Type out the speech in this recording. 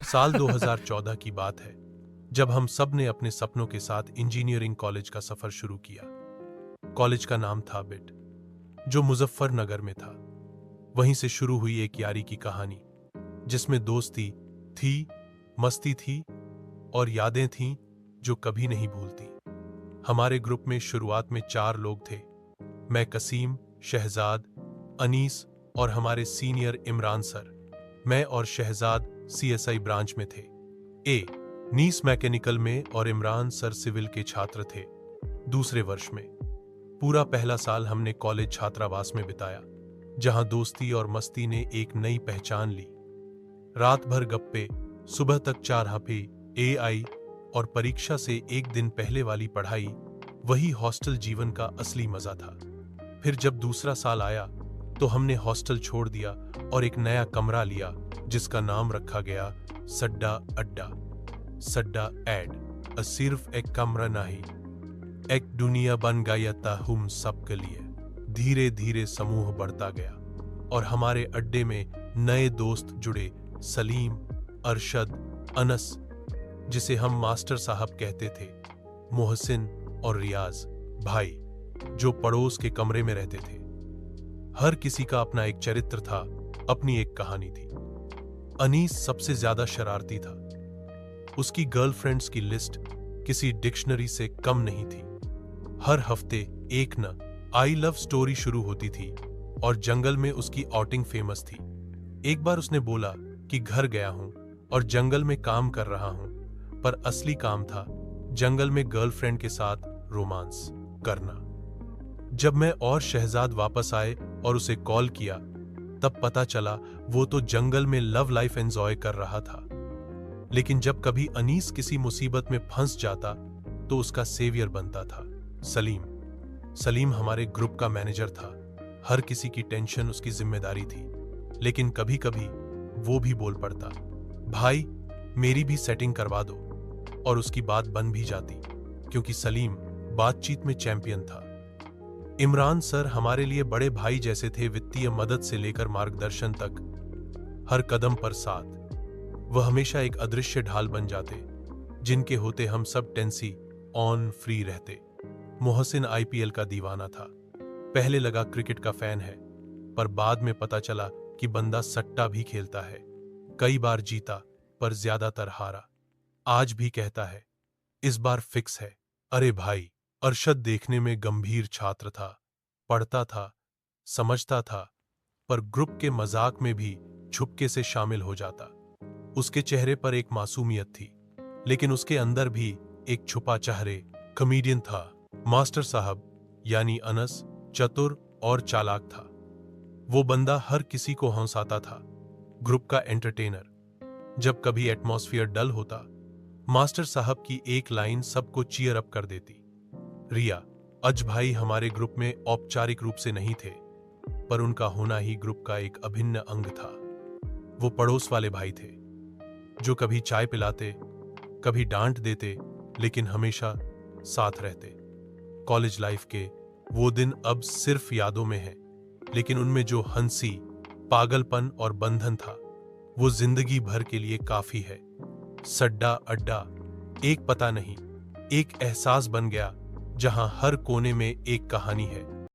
साल 2014 की बात है, जब हम सब ने अपने सपनों के साथ इंजीनियरिंग कॉलेज का सफर शुरू किया। कॉलेज का नाम था बिट, जो मुजफ्फरनगर में था। वहीं से शुरू हुई एक यारी की कहानी, जिसमें दोस्ती थी, मस्ती थी और यादें थीं जो कभी नहीं भूलती। हमारे ग्रुप में शुरुआत में 4 लोग थे। मैं, कसीम, शहजाद, अनीस और हमारे सीनियर इमरान सर। मैं और शहजाद सीएसआई ब्रांच में थे। नीस मैकेनिकल में और इमरान सर सिविल के छात्र थे, दूसरे वर्ष में। पूरा पहला साल हमने कॉलेज छात्रावास में बिताया, जहां दोस्ती और मस्ती ने एक नई पहचान ली। रात भर गप्पे, सुबह तक चारहापे, एआई और परीक्षा से एक दिन पहले वाली पढ़ाई, वही हॉस्टल जीवन का असली मजा था। फिर जब दूसरा साल आया तो हमने हॉस्टल छोड़ दिया और एक नया कमरा लिया, जिसका नाम रखा गया सड्डा अड्डा। सड्डा एड सिर्फ एक कमरा नहीं, एक दुनिया बन गया था हम सब के लिए। धीरे धीरे समूह बढ़ता गया और हमारे अड्डे में नए दोस्त जुड़े। सलीम, अरशद, अनस, जिसे हम मास्टर साहब कहते थे, मोहसिन और रियाज भाई, जो पड़ोस के कमरे में रहते थे। हर किसी का अपना एक चरित्र था, अपनी एक कहानी थी। अनीस सबसे ज्यादा शरारती था। उसकी गर्लफ्रेंड्स की लिस्ट किसी डिक्शनरी से कम नहीं थी। हर हफ्ते एक न आई लव स्टोरी शुरू होती थी और जंगल में उसकी आउटिंग फेमस थी। एक बार उसने बोला कि घर गया हूं और जंगल में काम कर रहा हूं, पर असली काम था जंगल में गर्लफ्रेंड के साथ रोमांस करना। जब मैं और शहजाद वापस आए और उसे कॉल किया, तब पता चला वो तो जंगल में लव लाइफ एंजॉय कर रहा था। लेकिन जब कभी अनीस किसी मुसीबत में फंस जाता तो उसका सेवियर बनता था सलीम। सलीम हमारे ग्रुप का मैनेजर था। हर किसी की टेंशन उसकी जिम्मेदारी थी। लेकिन कभी कभी वो भी बोल पड़ता, भाई मेरी भी सेटिंग करवा दो, और उसकी बात बन भी जाती, क्योंकि सलीम बातचीत में चैंपियन था। इमरान सर हमारे लिए बड़े भाई जैसे थे। वित्तीय मदद से लेकर मार्गदर्शन तक, हर कदम पर साथ। वह हमेशा एक अदृश्य ढाल बन जाते, जिनके होते हम सब टेंसी ऑन फ्री रहते। मोहसिन आईपीएल का दीवाना था। पहले लगा क्रिकेट का फैन है, पर बाद में पता चला कि बंदा सट्टा भी खेलता है। कई बार जीता, पर ज्यादातर हारा। आज भी कहता है, इस बार फिक्स है। अरे भाई, अरशद देखने में गंभीर छात्र था, पढ़ता था, समझता था, पर ग्रुप के मजाक में भी छुपके से शामिल हो जाता। उसके चेहरे पर एक मासूमियत थी, लेकिन उसके अंदर भी एक छुपा चेहरे कॉमेडियन था। मास्टर साहब यानी अनस चतुर और चालाक था। वो बंदा हर किसी को हंसाता था, ग्रुप का एंटरटेनर। जब कभी एटमॉस्फेयर डल होता, मास्टर साहब की एक लाइन सबको चीयर अप कर देती। रिया, अज भाई हमारे ग्रुप में औपचारिक रूप से नहीं थे, पर उनका होना ही ग्रुप का एक अभिन्न अंग था। वो पड़ोस वाले भाई थे, जो कभी चाय पिलाते, कभी डांट देते, लेकिन हमेशा साथ रहते। कॉलेज लाइफ के वो दिन अब सिर्फ यादों में हैं, लेकिन उनमें जो हंसी, पागलपन और बंधन था, वो जिंदगी भर के लिए काफी है। सड्डा अड्डा एक पता नहीं, एक एहसास बन गया, जहां हर कोने में एक कहानी है।